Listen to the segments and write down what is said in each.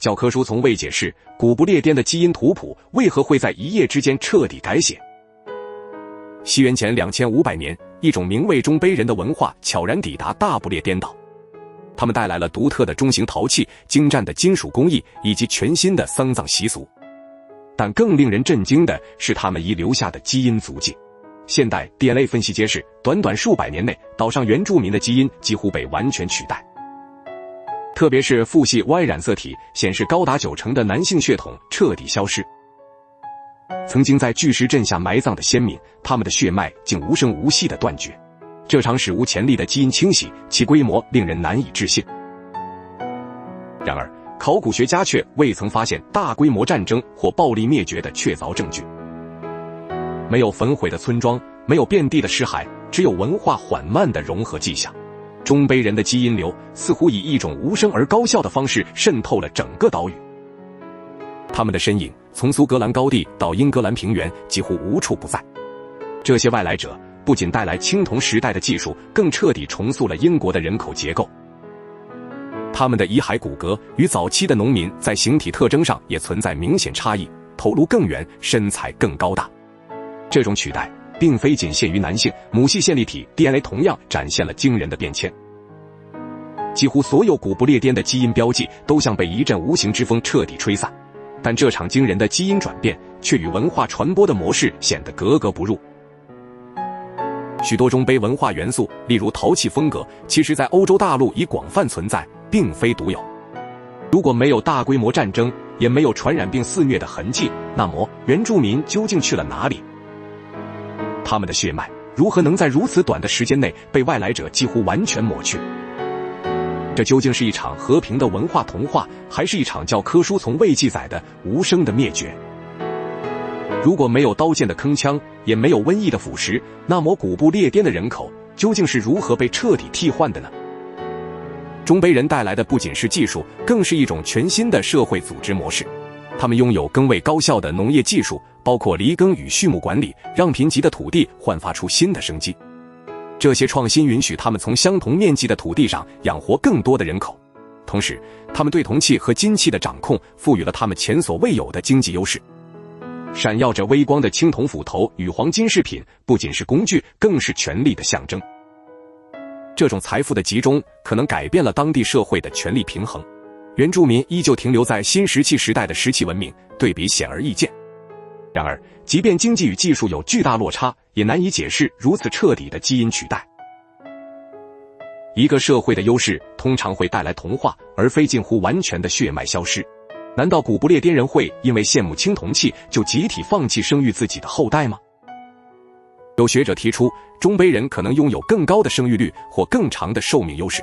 教科书从未解释古不列颠的基因图谱为何会在一夜之间彻底改写。西元前2500年，一种名为中卑人的文化悄然抵达大不列颠岛，他们带来了独特的中型陶器、精湛的金属工艺以及全新的丧葬习俗。但更令人震惊的是他们遗留下的基因足迹。现代 DNA 分析揭示，短短数百年内，岛上原住民的基因几乎被完全取代。特别是父系 Y 染色体显示高达90%的男性血统彻底消失。曾经在巨石阵下埋葬的先民，他们的血脉竟无声无息地断绝。这场史无前例的基因清洗，其规模令人难以置信。然而，考古学家却未曾发现大规模战争或暴力灭绝的确凿证据。没有焚毁的村庄，没有遍地的尸骸，只有文化缓慢的融合迹象。中卑人的基因流似乎以一种无声而高效的方式渗透了整个岛屿。他们的身影从苏格兰高地到英格兰平原几乎无处不在。这些外来者不仅带来青铜时代的技术，更彻底重塑了英国的人口结构。他们的遗骸骨骼与早期的农民在形体特征上也存在明显差异，头颅更圆，身材更高大。这种取代并非仅限于男性，母系线粒体 DNA 同样展现了惊人的变迁。几乎所有古不列颠的基因标记都像被一阵无形之风彻底吹散，但这场惊人的基因转变却与文化传播的模式显得格格不入。许多中卑文化元素，例如陶器风格，其实在欧洲大陆已广泛存在，并非独有。如果没有大规模战争，也没有传染病肆虐的痕迹，那么原住民究竟去了哪里？他们的血脉如何能在如此短的时间内被外来者几乎完全抹去？这究竟是一场和平的文化童话，还是一场教科书从未记载的无声的灭绝？如果没有刀剑的铿锵，也没有瘟疫的腐蚀，那么古不列颠的人口究竟是如何被彻底替换的呢？中卑人带来的不仅是技术，更是一种全新的社会组织模式。他们拥有更为高效的农业技术，包括犁耕与畜牧管理，让贫瘠的土地焕发出新的生机。这些创新允许他们从相同面积的土地上养活更多的人口，同时，他们对铜器和金器的掌控赋予了他们前所未有的经济优势。闪耀着微光的青铜斧头与黄金饰品不仅是工具，更是权力的象征。这种财富的集中可能改变了当地社会的权力平衡。原住民依旧停留在新石器时代的石器文明，对比显而易见。然而，即便经济与技术有巨大落差，也难以解释如此彻底的基因取代。一个社会的优势通常会带来同化，而非近乎完全的血脉消失。难道古不列颠人会因为羡慕青铜器就集体放弃生育自己的后代吗？有学者提出，中卑人可能拥有更高的生育率或更长的寿命优势，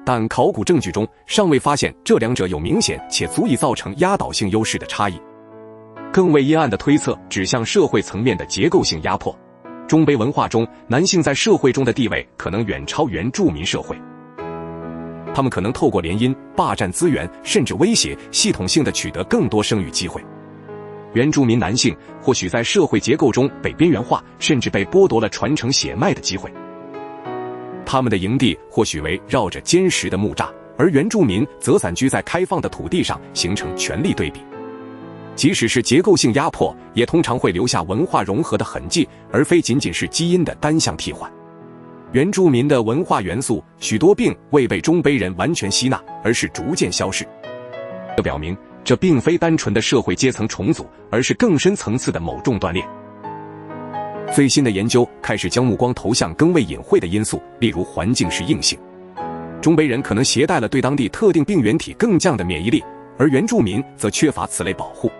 但考古证据中尚未发现这两者有明显且足以造成压倒性优势的差异。更为阴暗的推测指向社会层面的结构性压迫。中卑文化中，男性在社会中的地位可能远超原住民社会。他们可能透过联姻、霸占资源，甚至威胁，系统性地取得更多生育机会。原住民男性或许在社会结构中被边缘化，甚至被剥夺了传承血脉的机会。他们的营地或许为绕着坚实的木栅，而原住民则散居在开放的土地上，形成权力对比。即使是结构性压迫，也通常会留下文化融合的痕迹，而非仅仅是基因的单向替换。原住民的文化元素许多并未被中卑人完全吸纳，而是逐渐消逝。这表明，这并非单纯的社会阶层重组，而是更深层次的某种断裂。最新的研究开始将目光投向更为隐晦的因素，例如环境适应性。中卑人可能携带了对当地特定病原体更强的免疫力，而原住民则缺乏此类保护。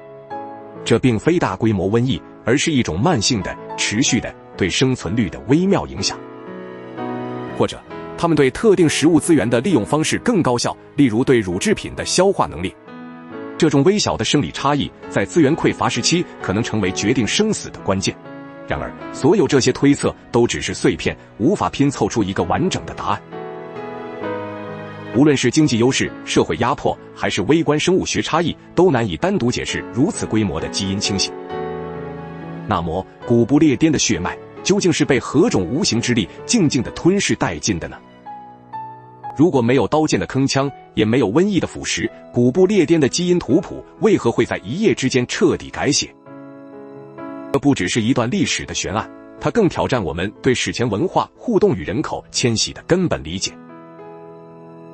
这并非大规模瘟疫，而是一种慢性的、持续的对生存率的微妙影响。或者，他们对特定食物资源的利用方式更高效，例如对乳制品的消化能力。这种微小的生理差异在资源匮乏时期可能成为决定生死的关键。然而，所有这些推测都只是碎片，无法拼凑出一个完整的答案。无论是经济优势、社会压迫，还是微观生物学差异，都难以单独解释如此规模的基因清洗。那么，古不列颠的血脉究竟是被何种无形之力静静地吞噬殆尽的呢？如果没有刀剑的铿锵，也没有瘟疫的腐蚀，古不列颠的基因图谱为何会在一夜之间彻底改写？这不只是一段历史的悬案，它更挑战我们对史前文化互动与人口迁徙的根本理解。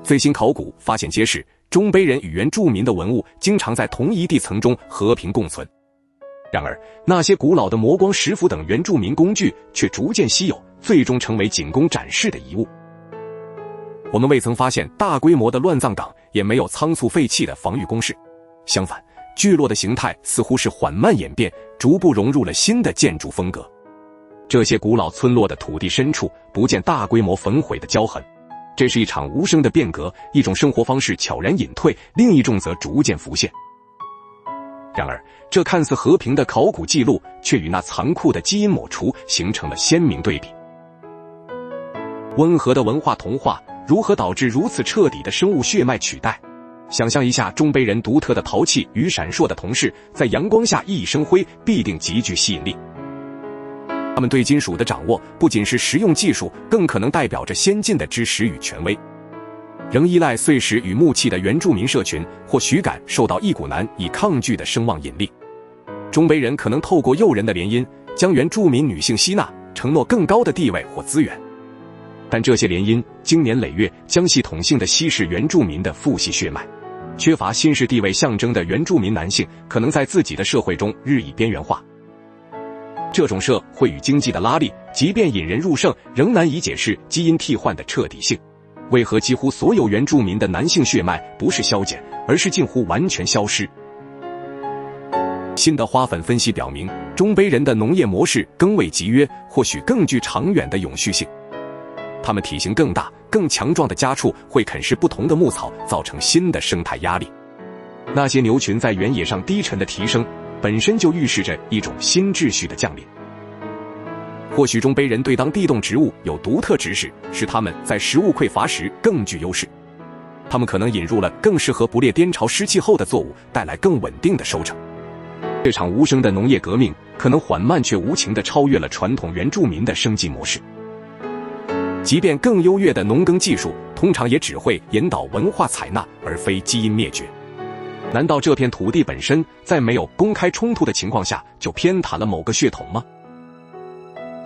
最新考古发现揭示，中卑人与原住民的文物经常在同一地层中和平共存。然而，那些古老的磨光石斧等原住民工具却逐渐稀有，最终成为仅供展示的遗物。我们未曾发现大规模的乱葬岗，也没有仓促废弃的防御工事。相反，聚落的形态似乎是缓慢演变，逐步融入了新的建筑风格。这些古老村落的土地深处不见大规模焚毁的焦痕，这是一场无声的变革，一种生活方式悄然隐退，另一种则逐渐浮现。然而，这看似和平的考古记录，却与那残酷的基因抹除形成了鲜明对比。温和的文化同化如何导致如此彻底的生物血脉取代？想象一下中卑人独特的陶器与闪烁的铜饰，在阳光下熠熠生辉，必定极具吸引力。他们对金属的掌握不仅是实用技术，更可能代表着先进的知识与权威。仍依赖碎石与木器的原住民社群，或许感受到一股难以抗拒的声望引力。中卑人可能透过诱人的联姻，将原住民女性吸纳，承诺更高的地位或资源。但这些联姻经年累月，将系统性的稀释原住民的父系血脉。缺乏新式地位象征的原住民男性，可能在自己的社会中日益边缘化。这种社会与经济的拉力，即便引人入胜，仍难以解释基因替换的彻底性。为何几乎所有原住民的男性血脉不是消减，而是近乎完全消失？新的花粉分析表明，中卑人的农业模式更为集约，或许更具长远的永续性。它们体型更大、更强壮的家畜会啃食不同的牧草，造成新的生态压力。那些牛群在原野上低沉的提升，本身就预示着一种新秩序的降临。或许中卑人对当地动植物有独特知识，使他们在食物匮乏时更具优势。他们可能引入了更适合不列颠潮湿气候的作物，带来更稳定的收成。这场无声的农业革命可能缓慢却无情地超越了传统原住民的生计模式。即便更优越的农耕技术，通常也只会引导文化采纳，而非基因灭绝。难道这片土地本身在没有公开冲突的情况下，就偏袒了某个血统吗？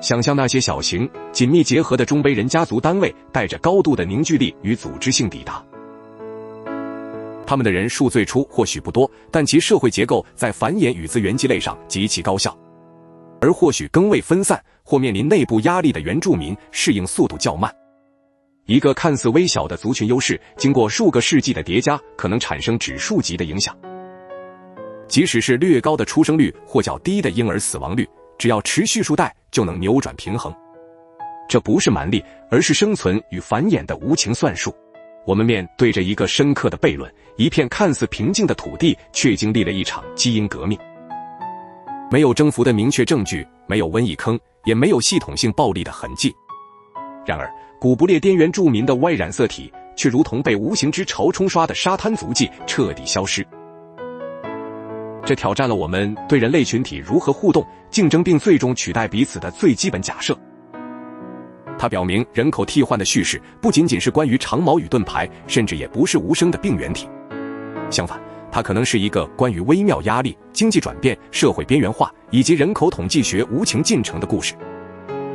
想象那些小型、紧密结合的中卑人家族单位，带着高度的凝聚力与组织性抵达。他们的人数最初或许不多，但其社会结构在繁衍与资源积累上极其高效。而或许更为分散或面临内部压力的原住民适应速度较慢。一个看似微小的族群优势，经过数个世纪的叠加，可能产生指数级的影响。即使是略高的出生率或较低的婴儿死亡率，只要持续数代就能扭转平衡。这不是蛮力，而是生存与繁衍的无情算术。我们面对着一个深刻的悖论，一片看似平静的土地，却经历了一场基因革命。没有征服的明确证据，没有瘟疫坑，也没有系统性暴力的痕迹。然而，古不列颠原住民的 Y 染色体却如同被无形之潮冲刷的沙滩足迹彻底消失。这挑战了我们对人类群体如何互动、竞争并最终取代彼此的最基本假设。它表明人口替换的叙事不仅仅是关于长矛与盾牌，甚至也不是无声的病原体。相反，它可能是一个关于微妙压力、经济转变、社会边缘化以及人口统计学无情进程的故事。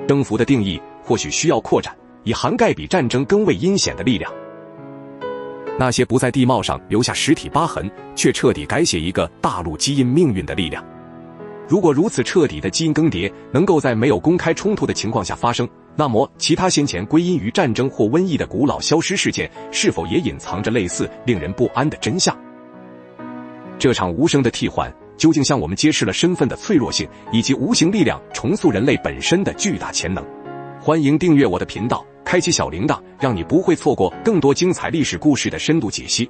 征服的定义或许需要扩展，以涵盖比战争更为阴险的力量。那些不在地貌上留下实体疤痕，却彻底改写一个大陆基因命运的力量。如果如此彻底的基因更迭能够在没有公开冲突的情况下发生，那么其他先前归因于战争或瘟疫的古老消失事件，是否也隐藏着类似令人不安的真相？这场无声的替换究竟向我们揭示了身份的脆弱性，以及无形力量重塑人类本身的巨大潜能。欢迎订阅我的频道，开启小铃铛，让你不会错过更多精彩历史故事的深度解析。